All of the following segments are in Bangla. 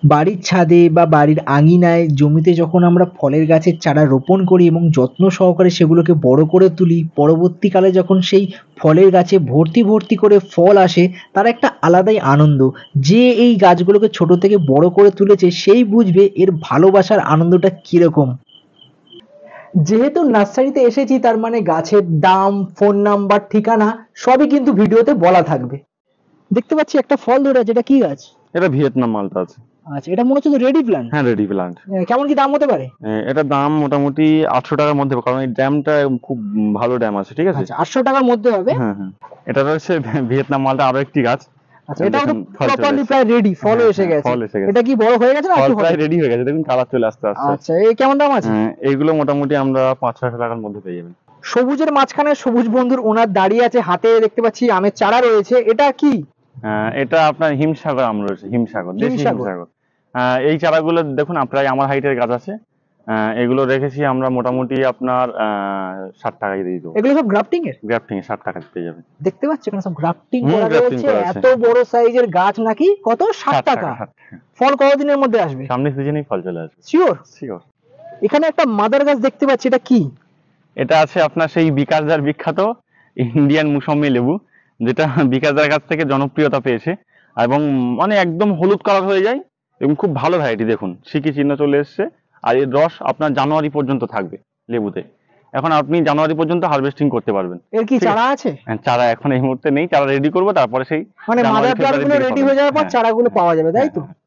বাড়ির ছাদে বা বাড়ির আঙিনায় জমিতে যখন আমরা ফলের গাছের চারা রোপণ করি এবং যত্ন সহকারে সেগুলোকে বড় করে তুলি, পরবর্তীকালে যখন সেই ফলের গাছে ভর্তি ভর্তি করে ফল আসে, তার একটা আলাদাই আনন্দ। যে এই গাছগুলোকে ছোট থেকে বড় করে তুলেছে সেই বুঝবে এর ভালোবাসার আনন্দটা কিরকম। যেহেতু নার্সারিতে এসেছি তার মানে গাছের দাম, ফোন নাম্বার, ঠিকানা সবই কিন্তু ভিডিওতে বলা থাকবে। দেখতে পাচ্ছি একটা ফল ধরে আছে, এটা কি গাছ? এটা ভিয়েতনাম মালটা আছে। আচ্ছা, এটা মনে হচ্ছে তো রেডি প্ল্যান্ট। হ্যাঁ, রেডি প্লান্ট। কেমন কি দাম হতে পারে? এটার দাম মোটামুটি 800 টাকার মধ্যে হবে, কারণ এই ড্যামটা খুব ভালো ড্যাম আছে, ঠিক আছে। আচ্ছা, 800 টাকার মধ্যে হবে। হ্যাঁ হ্যাঁ, এটা রয়েছে ভিয়েতনাম মালটা আরো একটি গাছ। আচ্ছা, এটাও তো দেখুন, ফল চলে প্রপারলি এসেছে। প্রায় রেডি, ফলও হ্যাঁ, এসে হ্যাঁ, গেছে। ফল এসে গেছে। এটা কি বড় হয়ে গেছে না ফল একটু প্রায় হবে? রেডি হয়ে গেছে, দেখুন কালার চলে আসতে আসতে। আচ্ছা, এই কেমন দাম আছে? এইগুলো মোটামুটি আমরা 500 টাকার মধ্যে পেয়ে যাবেন। সবুজের মাঝখানে সবুজ বন্ধুর ওনার দাঁড়িয়ে আছে, হাতে দেখতে পাচ্ছি আমের চারা রয়েছে। এটা কি? এটা আপনার হিমসাগর আম রয়েছে, হিমসাগর, দেশি হিমসাগর। হিমসাগর। এই চারাগুলো দেখুন প্রায় আমার হাইটের গাছ আছে। এগুলো রেখেছি আমরা মোটামুটি আপনার 60 টাকায় দিয়ে দেবো। এগুলো সব গ্রাফটিং এর? গ্রাফটিং 60 টাকা পেয়ে যাবেন। দেখতে পাচ্ছি এখানে সব গ্রাফটিং হুম, করা grafting রয়েছে। করা আছে। এত বড় সাইজের গাছ নাকি? কত? 60 টাকা। 60 টাকা। ফল কতদিনের মধ্যে আসবে? সামনের সিজনেই ফল চলে আসবে। শিওর? শিওর। এখানে একটা মাদার গাছ দেখতে পাচ্ছি, এটা কি? এটা আছে আপনার সেই বিকাশদার বিখ্যাত ইন্ডিয়ান মুসম্বি লেবু, যেটা বিকাশদার কাছ থেকে জনপ্রিয়তা পেয়েছে এবং মানে একদম হলুদ কালার হয়ে যায় এবং খুব ভালো ভ্যারাইটি। দেখুন সিকি চিহ্ন চলে এসছে, আর এর রস আপনার জানুয়ারি পর্যন্ত থাকবে লেবুতে। এখন আপনি জানুয়ারি পর্যন্ত হারভেস্টিং করতে পারবেন। এর কি ঠিক আছে? চারা আছে? চারা এখন এই মুহূর্তে নেই, চারা রেডি করবো, তারপরে সেই মানে জানুয়ারি মাদার প্ল্যান্ট ফেব্রুয়ারির গুলো দিকে রেডি পাবেন। হয়ে যাওয়ার পর হ্যাঁ, চারাগুলো পাওয়া যাবে, তাই তো? হ্যাঁ,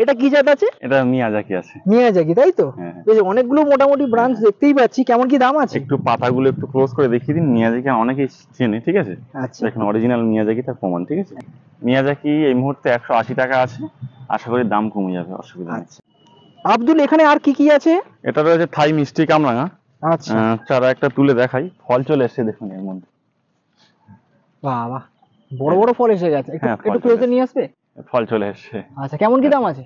এটা কি জাত আছে? এটা মিয়াজাকি আছে। মিয়াজাকি, তাই তো? হ্যাঁ, হ্যাঁ। বেশ অনেকগুলো মোটামুটি ব্রাঞ্চ দেখতেই পাচ্ছি। কেমন কি দাম আছে? একটু পাতাগুলো একটু ক্লোজ করে দেখিয়ে দিন। মিয়াজাকি অনেকেই চেনে, ঠিক আছে। আচ্ছা, দেখুন অরিজিনাল মিয়াজাকি তার প্রমাণ, ঠিক আছে। মিয়াজাকি এই মুহূর্তে 180 টাকা আছে, আশা করি দাম কমে যাবে, অসুবিধা নেই। আচ্ছা। আব্দুল, এখানে আর কি কি আছে? এটা রয়েছে থাই মিষ্টি কামরাঙা। আচ্ছা, চারা একটা তুলে দেখাই, ফল চলে এসেছে দেখুন এর মধ্যে। বাহ বাহ, বড় বড় ফল এসে গেছে। একটু হ্যাঁ, ফল একটু চলে ক্লোজে নিয়ে আসবে? ফল চলে এসেছে। আচ্ছা, কেমন কি দাম আছে?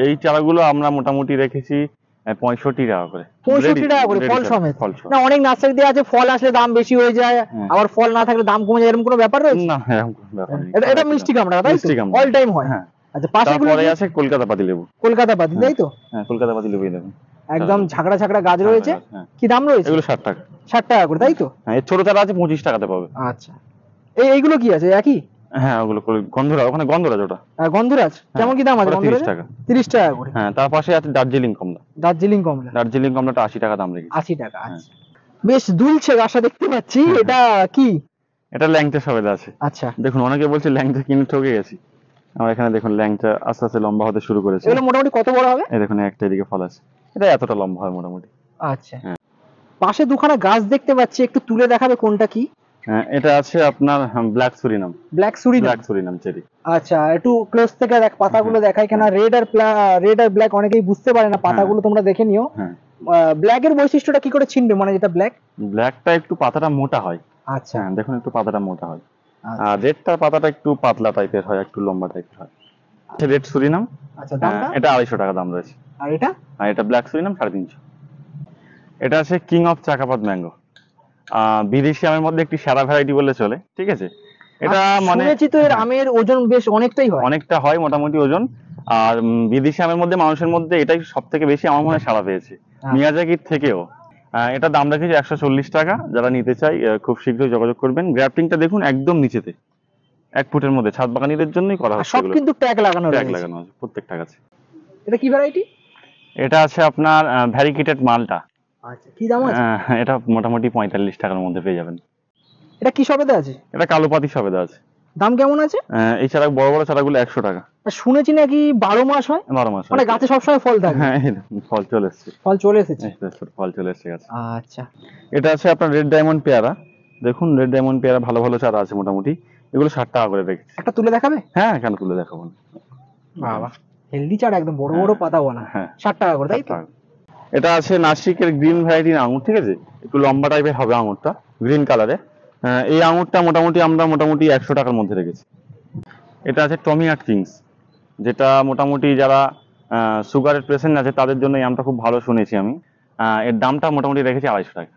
এই চারাগুলো আমরা মোটামুটি রেখেছি 65 টাকা করে। 65 টাকা করে Ready ফল চারা, সমেত? ফল সমেত। না, অনেক নার্সারিতে আছে ফল আসলে দাম বেশি হয়ে যায়, হ্যাঁ। আবার ফল না থাকলে দাম কমে যায়, এরকম কোনো ব্যাপার রয়েছে? না, এরকম কোনো ব্যাপার নেই। এটা এটা মিষ্টি কামড়া, তাই তো? মিষ্টি কামরাঙা। অল টাইম হয়? হ্যাঁ। আচ্ছা, পাশে গুলো তারপরে কি? আছে কলকাতা পাতি লেবু। কলকাতা পাতি, তাই তো? হ্যাঁ, কলকাতা পাতি লেবুই দেখুন। একদম ঝাঁকড়া ঝাঁকড়া গাছ রয়েছে। হ্যাঁ। কি দাম রয়েছে? এগুলো 60 টাকা। 60 টাকা করে, তাই তো? হ্যাঁ, এর ছোট চারা আছে 25 টাকাতে পাবে। আচ্ছা, এইগুলো কি আছে, একই? হ্যাঁ, ওগুলো গন্ধরাজ, ওখানে গন্ধরাজ ওটা। গন্ধরাজ কেমন কি দাম আছে? ওটা 30 গন্ধরাজ টাকা। 30 টাকা করে। হ্যাঁ, তার পাশে আছে দার্জিলিং কমলা। দার্জিলিং কমলা দার্জিলিং কমলাটা 80 টাকা দাম রেখেছি। 80 টাকা। আচ্ছা, বেশ দুলছে গাছটা দেখতে পাচ্ছি। হ্যাঁ, এটা কি? এটা ল্যাংচা সবেদা আছে। আচ্ছা, দেখুন অনেকে বলছে ল্যাংচা কিনে ঠকে গেছি। আমার এখানে দেখুন ল্যাংচা আস্তে আস্তে লম্বা হতে শুরু করেছে। এগুলো মোটামুটি কত বড় হবে? এই দেখুন একটা এদিকে ফল আছে, এটা এতটা লম্বা হয় মোটামুটি। আচ্ছা, হ্যাঁ। পাশে দুখানা গাছ দেখতে পাচ্ছি, একটু তুলে দেখাবে কোনটা কি? এটা আছে আপনার black Surinam. Black Surinam. Black Surinam cherry. আচ্ছা, একটু ক্লোজ থেকে দেখ, পাতাগুলো দেখাই, কেন রেড আর ব্ল্যাক অনেকেই বুঝতে পারে না, পাতাগুলো তোমরা দেখে নিও। হ্যাঁ, ব্ল্যাক এর বৈশিষ্ট্যটা কি করে চিনবে, মানে যেটা ব্ল্যাক? ব্ল্যাকটা একটু পাতাটা মোটা হয়। আচ্ছা, হ্যাঁ, দেখুন একটু পাতাটা মোটা হয়। আচ্ছা। আর রেডটার পাতাটা একটু পাতলা টাইপের হয়, একটু লম্বা টাইপের হয়। Red Surinam. আচ্ছা, দামটা? এটা 250 টাকা দাম রয়েছে। আর এটা? আর এটা ব্ল্যাক সুরিনাম 350। এটা আছে কিং অফ চাকাপাত ম্যাঙ্গো। বিদেশি আমের মধ্যে একটি সেরা ভ্যারাইটি বললে চলে, ঠিক আছে। এটা মানে শুনেছি তো এর আমের ওজন বেশ অনেকটাই হয়। অনেকটা হয় মোটামুটি ওজন। আর বিদেশি আমের মধ্যে মানুষের মধ্যে এটাই সব থেকে বেশি আমার মনে হয় সাড়া পেয়েছে, মিয়াজাকির থেকেও। এটা দাম রেখেছি 140 টাকা। যারা নিতে চাই খুব শীঘ্রই যোগাযোগ করবেন। গ্রাফটিংটা দেখুন একদম নিচেতে, 1 ফুটের মধ্যে, ছাদ বাগানীদের জন্যই করা হচ্ছে। সব কিন্তু ট্যাগ লাগানো ট্যাগ রয়েছে। লাগানো আছে প্রত্যেকটা গাছে। এটা কি ভ্যারাইটি? এটা আছে আপনার ভ্যারিকেটেড মালটা। আচ্ছা, কি দাম আছে? এটা মোটামুটি 45 টাকার মধ্যে পেয়ে যাবেন। এটা কি সবেদা আছে? এটা কালো পাতি সবেদা আছে। দাম কেমন আছে? এই চারা বড় বড় চারাগুলো 100 টাকা। আর শুনেছি নাকি 12 মাস হয়, 12 মাস মানে গাছে সবসময় ফল থাকে। হ্যাঁ, এই দেখুন ফল চলে এসেছে। ফল চলে এসেছে। ফল চলে এসেছে গাছে। আচ্ছা, এটা আছে আপনার রেড ডায়মন্ড পেয়ারা। দেখুন রেড ডায়মন্ড পেয়ারা ভালো ভালো চারা আছে মোটামুটি। এগুলো 60 টাকা করে রেখেছি। একটা তুলে দেখাবে? হ্যাঁ, কেন তুলে দেখাবো না। বাবা, হেলদি চারা, একদম বড় বড় পাতাওয়ালা। হ্যাঁ, 60 টাকা করে, তাই 60 তো? টাকা। এটা আছে নাসিকের গ্রিন ভ্যারাইটির আঙুর, ঠিক আছে। একটু লম্বা টাইপের হবে আঙুরটা, গ্রিন কালারে। এই আঙুরটা মোটামুটি আমরা 100 টাকার মধ্যে রেখেছি। এটা আছে টমি আট কিংস, যেটা মোটামুটি যারা সুগারের পেশেন্ট আছে তাদের জন্য এই আমটা খুব ভালো শুনেছি আমি। এর দামটা মোটামুটি রেখেছি 250 টাকা।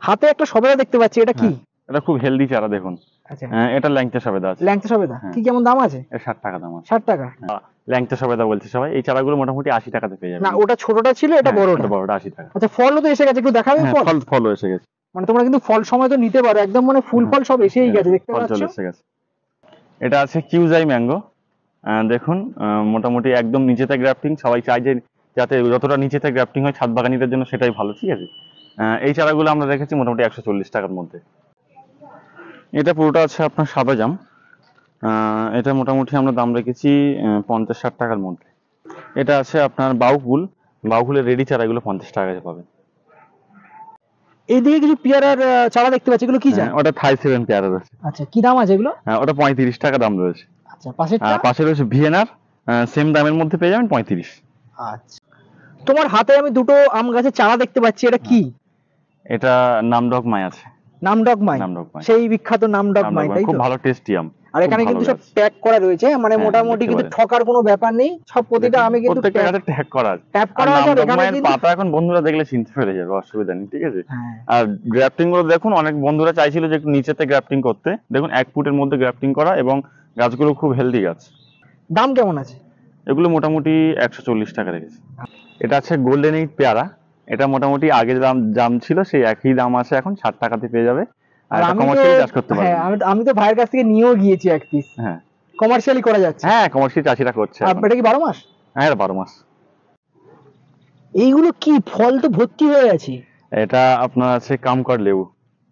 হাতে একটা সবেদা দেখতে পাচ্ছি, এটা কি? এটা খুব হেলদি চারা দেখুন। আচ্ছা, এটা ল্যাংচা সবেদা আছে। ল্যাংচা সবেদা। হ্যাঁ। কি কেমন দাম আছে? এর 60 টাকা দাম আছে। 60 টাকা। ল্যাংচা সবেদা বলছে সবাই। এই চারাগুলো মোটামুটি 80 টাকাতে পেয়ে যাবেন। না ওটা ছোটটা ছিল, এটা হ্যাঁ, বড়টা। এটা বড়টা 80 টাকা। আচ্ছা ফলও তো এসে গেছে, একটু দেখাবে হ্যাঁ, ফল? ফল এসে গেছে। মানে তোমরা কিন্তু ফল সময় তো নিতে পারো, একদম মানে ফুল ফল সব এসেই গেছে দেখতে ফল পাচ্ছ। চলে এসে গেছে। এটা আছে কিউজাই ম্যাঙ্গো। দেখুন মোটামুটি একদম নিচেতে গ্রাফটিং, সবাই চাই যে যাতে যতটা নিচেতে গ্রাফটিং হয় ছাদ বাগানীদের জন্য সেটাই ভালো, ঠিক আছে। এই চারাগুলো আমরা রেখেছি মোটামুটি 140 টাকার মধ্যে। এটা পুরোটা আছে আপনার সাদা জাম। এটা মোটামুটি আমরা দাম রেখেছি 50-60 টাকার মধ্যে। এটা আছে আপনার বাউকুলের রেডি চারাগুলো 50 টাকা করে পাবেন। এইদিকে কিছু পেয়ারার চারা দেখতে পাচ্ছি, এগুলো কি চারা? ওটা থাই 7 পেয়ারা রয়েছে। আচ্ছা কি দাম আছে এগুলো? ওটা 35 টাকা দাম রয়েছে। আচ্ছা পাশেরটা? পাশে রয়েছে ভিয়েনার, সেম দামের মধ্যে পেয়ে যাবেন 35। আচ্ছা তোমার হাতে আমি দুটো আম গাছের চারা দেখতে পাচ্ছি, এটা কি? এটা নামডক মাই আছে। নামডক মাই, সেই বিখ্যাত নামডক মাই, তাই খুব তো? ভালো টেস্টি আম। আর এখানে কিন্তু সব প্যাক করা রয়েছে, মানে মোটামুটি কিন্তু ঠকার কোনো ব্যাপার নেই, সব প্রতিটা আমি কিন্তু প্রত্যেকটা গাছে ট্যাগ করা আছে। ট্যাপ করা আছে। আর এখানে কিন্তু পাতা এখন বন্ধুরা দেখলে চিনতে পেরে যাবে, অসুবিধা নেই, ঠিক আছে। হ্যাঁ। আর গ্রাফটিং গুলো দেখুন, অনেক বন্ধুরা চাইছিল যে একটু নিচেতে গ্রাফটিং করতে, দেখুন 1 ফুটের মধ্যে গ্রাফটিং করা এবং গাছগুলো খুব হেলদি গাছ। দাম কেমন আছে? এগুলো মোটামুটি 140 টাকা রেখেছে। এটা আছে গোল্ডেন এইট পেয়ারা। এটা মোটামুটি আগে দাম ছিল সেই একই দাম আছে এখন, 60 টাকাতে পেয়ে যাবে। আর এটা কমার্শিয়ালি চাষ করতে পারবেন। হ্যাঁ আমি তো ভাইয়ের কাছ থেকে নিয়েও গিয়েছি এক পিস। হ্যাঁ কমার্শিয়ালি করা যাচ্ছে? হ্যাঁ, কমার্শিয়াল চাষিরা করছে। আর এটা কি 12 মাস? হ্যাঁ, এটা 12 মাস। এইগুলো কি ফল তো ভর্তি হয়ে আছে? এটা আপনার আছে কামকট লেবু।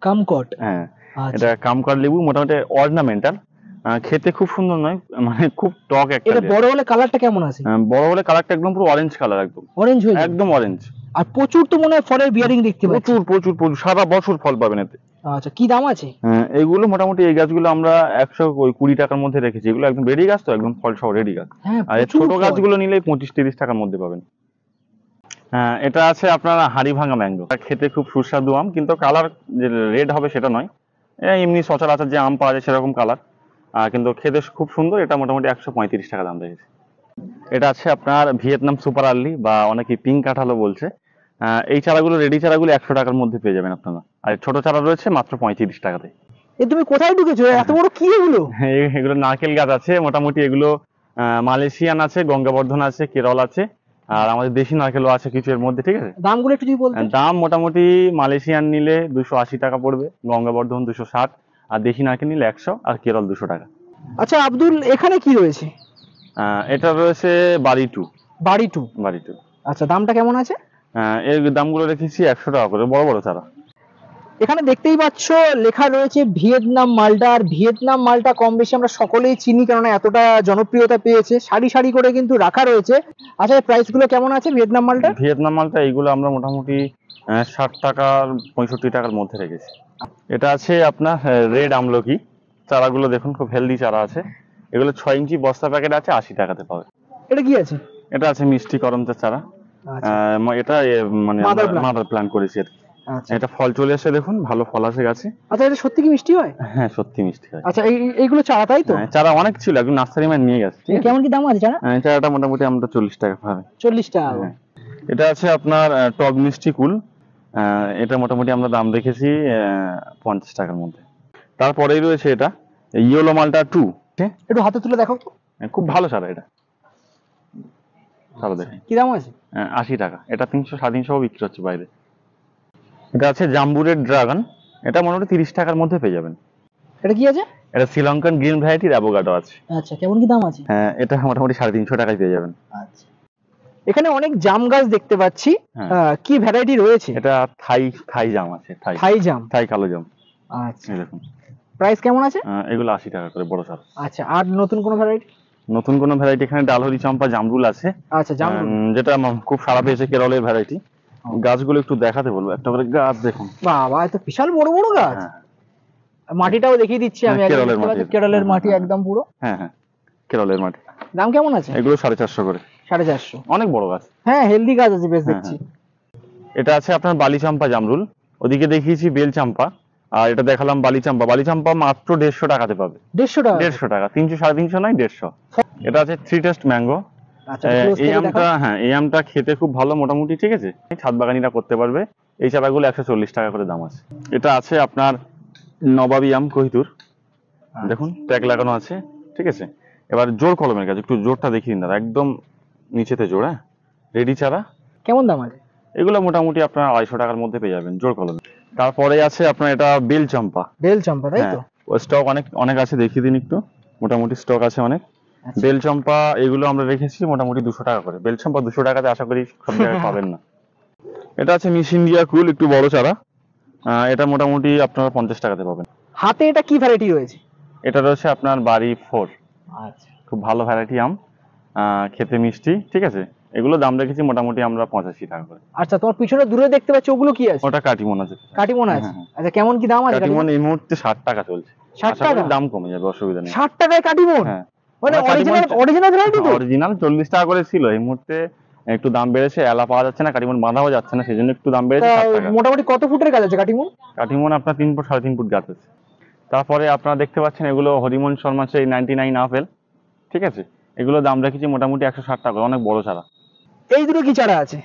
কামকট? হ্যাঁ, আচ্ছা। এটা কামকট লেবু, মোটামুটি অর্নামেন্টাল, খেতে খুব সুন্দর নয়, মানে খুব টক একটা। এটা বড় হলে কালারটা কেমন আছে? বড় হলে কালারটা একদম পুরো অরেঞ্জ কালার, একদম অরেঞ্জ হয়ে যায়? একদম অরেঞ্জ। আর প্রচুর তো মনে হয় ফলের বিয়ারিং দেখতে পাচ্ছি। প্রচুর সারা বছর ফল পাবেন এতে। আচ্ছা কি দাম আছে? এগুলো মোটামুটি এই গাছগুলো আমরা 120 টাকার মধ্যে রেখেছি। এগুলো একদম রেডি গাছ, তো একদম ফল সহ রেডি গাছ। হ্যাঁ, আর এই ছোট গাছগুলো নিলে 25-30 টাকার মধ্যে পাবেন। এটা আছে আপনার হাড়ি ভাঙা ম্যাঙ্গো। খেতে খুব সুস্বাদু আম, কিন্তু কালার যে রেড হবে সেটা নয়, এমনি সচরাচর যে আম পাওয়া যায় সেরকম কালার, কিন্তু খেতে খুব সুন্দর। এটা মোটামুটি 135 টাকা দাম রেখেছে। এটা আছে আপনার ভিয়েতনাম সুপার আর্লি, বা অনেকে পিঙ্ক কাঁঠালও বলছে। এই চারাগুলো রেডি চারাগুলো 100 টাকার মধ্যে পেয়ে যাবেন আপনারা। আর ছোট চারা রয়েছে মাত্র 35 টাকাতে। এ তুমি কোথায় ঢুকেছো? এত বড় কি এগুলো? এগুলো নারকেল গাছ আছে মোটামুটি। এগুলো মালয়েশিয়ান আছে, গঙ্গাবর্ধন আছে, কেরল আছে, আর আমাদের দেশি নারকেলও আছে কিছু এর মধ্যে, ঠিক আছে। দামগুলো একটু যদি বলতে। দাম মোটামুটি মালয়েশিয়ান নিলে 280 টাকা পড়বে, গঙ্গাবর্ধন 260, আর দেশি নারকেল নিলে 100, আর কেরল 200 টাকা। আচ্ছা আব্দুল, এখানে কি রয়েছে? এটা রয়েছে বাড়ি টু। আচ্ছা দামটা কেমন আছে? এর দামগুলো রেখেছি 100 টাকা করে, বড় বড় চারা। এখানে দেখতেই পাচ্ছ লেখা রয়েছে ভিয়েতনাম মালটা। আর ভিয়েতনাম মালটা কম বেশি আমরা সকলেই চিনি, কেননা এতটা জনপ্রিয়তা পেয়েছে। সারি সারি করে কিন্তু রাখা রয়েছে। আচ্ছা প্রাইস গুলো কেমন আছে ভিয়েতনাম মালটা? এইগুলো আমরা মোটামুটি 60 টাকা 65 টাকার মধ্যে রেখেছি। এটা আছে আপনার রেড আমলকি। চারাগুলো দেখুন খুব হেলদি চারা আছে। এগুলো 6 ইঞ্চি বস্তা প্যাকেট আছে, 80 টাকাতে পাবে। এটা কি আছে? এটা আছে মিষ্টি করমচা চারা। এটা মানে মাদার প্ল্যান্ট করেছি আর কি। আচ্ছা। এটা ফল চলে আসে, দেখুন ভালো ফল আসে গাছে। আচ্ছা এটা সত্যি কি মিষ্টি হয়? হ্যাঁ, সত্যি মিষ্টি হয়। আচ্ছা এইগুলো চারা, তাই তো? চারা অনেক ছিল, একদম নার্সারি ম্যান নিয়ে গেছে। কেমন কি দাম আছে চারা? চারাটা মোটামুটি আমরা 40 টাকা পাবে। 40 টাকা? এটা আছে আপনার টক মিষ্টি কুল। এটা মোটামুটি আমরা দাম রেখেছি 50 টাকার মধ্যে। তারপরেই রয়েছে এটা ইয়েলো মালটা 2। একটু হাতে তুলে দেখো তো। খুব ভালো চারা এটা। চারা দেখে কি দাম আছে? 80 টাকা। এটা 300-350 বিক্রি হচ্ছে বাইরে। এটা আছে জাম্বুরের ড্রাগন। এটা মোটামুটি 30 টাকার মধ্যে পেয়ে যাবেন। এটা কি আছে? এটা শ্রীলঙ্কান গ্রিন ভ্যারাইটির অ্যাভোকাডো আছে। আচ্ছা কেমন কি দাম আছে? এটা মোটামুটি 350 টাকায় পেয়ে যাবেন। আচ্ছা এখানে অনেক জাম গাছ দেখতে পাচ্ছি, কি ভ্যারাইটি রয়েছে? এটা থাই জাম আছে। থাই কালো জাম। আচ্ছা দেখুন প্রাইস কেমন আছে? এগুলো 80 টাকা করে বড় চারা। আচ্ছা আর নতুন কোন ভ্যারাইটি? এখানে ডালহরি চম্পা জামরুল আছে। আচ্ছা জামরুল, যেটা খুব সারা পেয়েছে, কেরলের ভ্যারাইটি। গাছগুলো একটু দেখাতে বলবো, একটা করে গাছ দেখুন। বাবা এত বিশাল বড় বড় গাছ। মাটিটাও দেখিয়ে দিচ্ছি আমি। কেরলের মাটি একদম পুরো। হ্যাঁ, কেরলের মাটি। দাম কেমন আছে? এগুলো 450 করে। 450? অনেক বড় গাছ। হ্যাঁ হেলদি গাছ আছে বেশ দেখছি। এটা আছে আপনার বালি চাম্পা জামরুল। ওদিকে দেখিয়েছি বেল চাম্পা, আর এটা দেখালাম বালি চাম্পা মাত্র 150 টাকাতে পাবে। 150 টাকা। 300-350 নয়, 150। এটা আছে থ্রি টেস্ট ম্যাঙ্গো। এই আমটা খেতে খুব ভালো মোটামুটি, ঠিক আছে। ছাদ বাগানিরা করতে পারবে। এই চারাগুলো 140 টাকা করে দাম আছে। এটা আছে আপনার নবাবী আম কোহিতুর। দেখুন ট্যাগ লাগানো আছে, ঠিক আছে। এবার জোর কলমের গাছ, একটু জোরটা দেখিয়ে দিন দাদা, একদম নিচেতে জোর। হ্যাঁ, রেডি চারা। কেমন দাম আছে? এগুলো মোটামুটি আপনার 250 টাকার মধ্যে পেয়ে যাবেন জোর কলমে। তারপরে আছে আপনার এটা বেল চম্পা। বেল চম্পা, তাই হ্যাঁ, তো? ও স্টক অনেক অনেক আছে, দেখিয়ে দিন একটু। মোটামুটি স্টক আছে অনেক। আচ্ছা। বেল চম্পা এগুলো আমরা রেখেছি মোটামুটি 200 টাকা করে। বেল চম্পা 200 টাকাতে আশা করি সব জায়গায় পাবেন না। এটা আছে মিস ইন্ডিয়া কুল, একটু বড় চারা। এটা মোটামুটি আপনারা 50 টাকাতে পাবেন। হাতে এটা কি ভ্যারাইটি রয়েছে? এটা রয়েছে আপনার বাড়ি 4। আচ্ছা। খুব ভালো ভ্যারাইটি আম, খেতে মিষ্টি, ঠিক আছে। এগুলো দাম রেখেছি মোটামুটি আমরা 85 টাকা করে। আচ্ছা, তোমার পিছনে দূরে দেখতে পাচ্ছ ওগুলো কি আছে? ওটা কাটিমন আছে। কাটিমন আছে? হ্যাঁ, হ্যাঁ। আচ্ছা, কেমন কি দাম আছে কাটিমন এই মুহূর্তে 60 টাকা চলছে। 60 আশা করি টাকা? দাম কমে যাবে, অসুবিধা নেই। 60 টাকায় কাটিমন? হ্যাঁ, মানে আমরা কাটিমন অরিজিনাল ভ্যারাইটি তো? অরিজিনাল 40 টাকা করে ছিল, এই মুহূর্তে একটু দাম বেড়েছে, এলা পাওয়া যাচ্ছে না, কাটিমন বাঁধাও যাচ্ছে না, সেজন্য একটু দাম বেড়েছে 60 টাকা। মোটামুটি কত ফুটের গাছ আছে কাটিমন? কাটিমন আপনার 3 ফুট 3.5 ফুট গাছ আছে। তারপরে আপনারা দেখতে পাচ্ছেন এগুলো হরিমন শর্মা সেই 99 আপেল, ঠিক আছে। এগুলো দাম রেখেছি মোটামুটি 160 টাকা, অনেক বড় চারা। এই দুটো কি চারা আছে?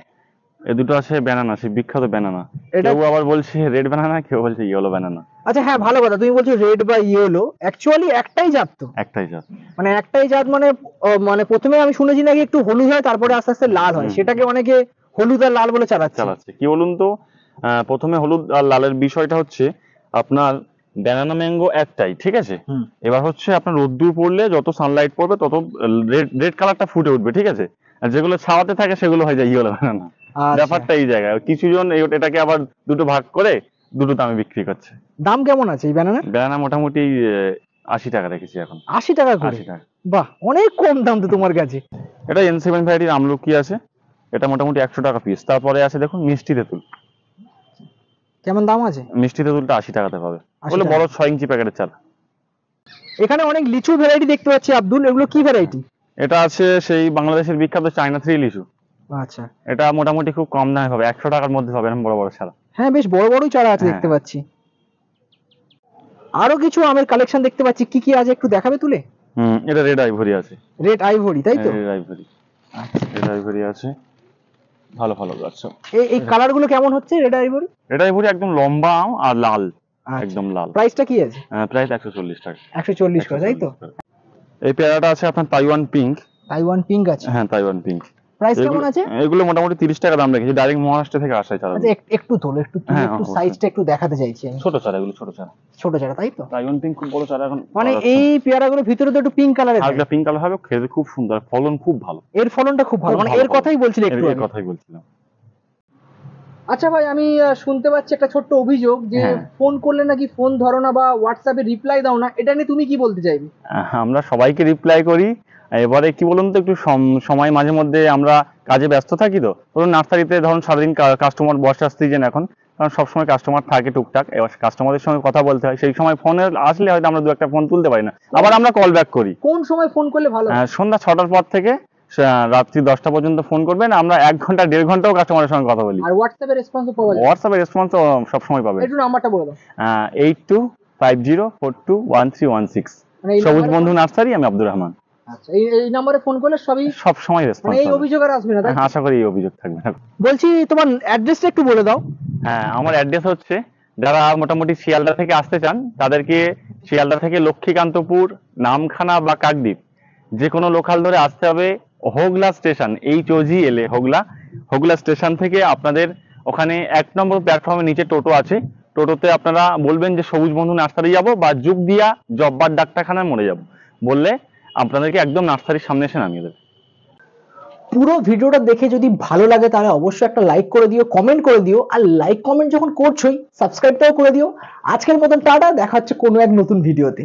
এই দুটো আছে ব্যানানা, সেই বিখ্যাত ব্যানানা। এটা কেউ আবার বলছে রেড ব্যানানা, কেউ বলছে ইয়েলো ব্যানানা। আচ্ছা, হ্যাঁ, ভালো কথা, তুমি বলছো রেড বা ইয়েলো, অ্যাকচুয়ালি একটাই জাত তো? একটাই জাত। মানে একটাই জাত, মানে মানে প্রথমে আমি শুনেছি নাকি একটু হলুদ হয়, তারপরে আস্তে আস্তে লাল হয়, সেটাকে অনেকে হলুদ আর লাল বলে চালাচ্ছে। কি বলুন তো, প্রথমে হলুদ আর লালের বিষয়টা হচ্ছে আপনার ব্যানানা ম্যাঙ্গো একটাই, ঠিক আছে। এবার হচ্ছে আপনার রোদ্দুর পড়লে যত সানলাইট পড়বে তত রেড কালারটা ফুটে উঠবে, ঠিক আছে। আর যেগুলো ছাওয়াতে থাকে সেগুলো হয়ে যায় ইয়েলো ব্যানানা। ব্যাপারটা এই জায়গায়, কিছুজন এটাকে আবার দুটো ভাগ করে দুটো দামে বিক্রি করছে। দাম কেমন আছে এই ব্যানানা? ব্যানানা মোটামুটি 80 টাকা রেখেছি এখন। 80 টাকা করে? 80 টাকা। বাহ, অনেক কম দাম তো তোমার কাছে। এটা N7 ভ্যারাইটির আমলকি আছে, এটা মোটামুটি 100 টাকা পিস। তারপরে আছে দেখুন মিষ্টি তেঁতুল। কেমন দাম আছে? মিষ্টি তেঁতুলটা 80 টাকাতে পাবে, 80 বলে টাকা। বড় 6 ইঞ্চি প্যাকেটের চাল। এখানে অনেক লিচু ভ্যারাইটি দেখতে পাচ্ছি আব্দুল, এগুলো কি ভ্যারাইটি? এটা আছে সেই বাংলাদেশের বিখ্যাত চায়না 3 লিচু। আচ্ছা। এটা মোটামুটি খুব কম দামে পাবে, 100 টাকার মধ্যে পাবে, এরকম বড় বড় চারা। হ্যাঁ, বেশ বড় বড়ই চারা আছে দেখতে পাচ্ছি। আরো কিছু আমের কালেকশন দেখতে পাচ্ছি, কি কি আছে একটু দেখাবে তুলে? এটা রেড আইভরি আছে। রেড আইভরি, তাই তো? Red ivory. রেড আইভরি আছে, ভালো ভালো গাছ। এই কালার গুলো কেমন হচ্ছে রেড আইভরি? রেড আইভরি একদম লম্বা আম আর লাল, একদম লাল। প্রাইসটা কি আছে? প্রাইস 140 টাকা। 140 করে, তাই তো? এই পেয়ারাটা আছে আপনার তাইওয়ান পিঙ্ক। তাইওয়ান পিঙ্ক আছে? হ্যাঁ, তাইওয়ান পিঙ্ক। প্রাইস কেমন আছে? এগুলো মোটামুটি 30 টাকা দাম রেখেছি, ডাইরেক্ট মহারাষ্ট্র থেকে আসে চারা। আচ্ছা, একটু তোলো, একটু সাইজটা একটু দেখাতে চাইছি আমি। ছোট চারা, এগুলো ছোট চারা। ছোট চারা, তাই তো? তাইওয়ান পিঙ্ক খুব বড় চারা এখন। মানে এই পেয়ারাগুলো ভিতরে তো একটু পিঙ্ক কালারের, হালকা পিঙ্ক কালার হবে, খেতে খুব সুন্দর, ফলন খুব ভালো। এর ফলনটা খুব ভালো, মানে এর কথাই বলছিলাম একটু। এর কথাই বলছিলাম। আচ্ছা ভাই, আমি শুনতে পাচ্ছি একটা ছোট্ট অভিযোগ যে ফোন করলে নাকি ফোন ধরো না বা হোয়াটসঅ্যাপে রিপ্লাই দাও না, এটা নিয়ে তুমি কি বলতে চাইবে? আমরা সবাইকে রিপ্লাই করি, এবারে কি বলুন তো, একটু সময় মাঝে মধ্যে আমরা কাজে ব্যস্ত থাকি, তো ধরুন নার্সারিতে ধরুন সারাদিন কাস্টমার, বর্ষার সিজন এখন, কারণ সবসময় কাস্টমার থাকে টুকটাক, এবার কাস্টমারদের সঙ্গে কথা বলতে হয়, সেই সময় ফোনে আসলে হয়তো আমরা দু একটা ফোন তুলতে পারি না, আবার আমরা কল ব্যাক করি। কোন সময় ফোন করলে ভালো? সন্ধ্যা 6টার পর থেকে রাত্রি 10টা পর্যন্ত ফোন করবেন, আমরা 1 ঘন্টা 1.5 ঘন্টাও কাস্টমারের সঙ্গে কথা বলি। আর হোয়াটসঅ্যাপে রেসপন্স পাওয়া যায়? হোয়াটসঅ্যাপে রেসপন্স তো সবসময় পাবেন। একটু নাম্বারটা বলে দাও। 8250421316। সবুজ বন্ধু নার্সারি, আমি আব্দুর রহমান। আচ্ছা, এই নম্বরে ফোন করলে সব সময় রেসপন্স, মানে এই অভিযোগ আর আসবে না? আশা করি এই অভিযোগ থাকবে না। বলছি তোমার অ্যাড্রেসটা একটু বলে দাও। হ্যাঁ, আমার অ্যাড্রেস হচ্ছে, যারা মোটামুটি শিয়ালদা থেকে আসতে চান তাদেরকে শিয়ালদা থেকে লক্ষ্মীকান্তপুর, নামখানা বা কাকদ্বীপ যে কোনো লোকাল ধরে আসতে হবে। হোগলা স্টেশন, HOGLA হোগলা স্টেশন থেকে আপনাদের ওখানে 1 নম্বর প্ল্যাটফর্মের নিচে টোটো আছে, টোটোতে আপনারা বলবেন যে সবুজ বন্ধু নার্সারি যাব বা যুগদিয়া জব্বার ডাক্তারখানার মোড়ে যাব, বললে আপনাদেরকে একদম নার্সারির সামনে এসে নামিয়ে দেবে। পুরো ভিডিওটা দেখে যদি ভালো লাগে তাহলে অবশ্যই একটা লাইক করে দিও, কমেন্ট করে দিও, আর লাইক কমেন্ট যখন করছোই সাবস্ক্রাইবটাও করে দিও। আজকের মতন টাটা, দেখা হচ্ছে কোনো এক নতুন ভিডিওতে।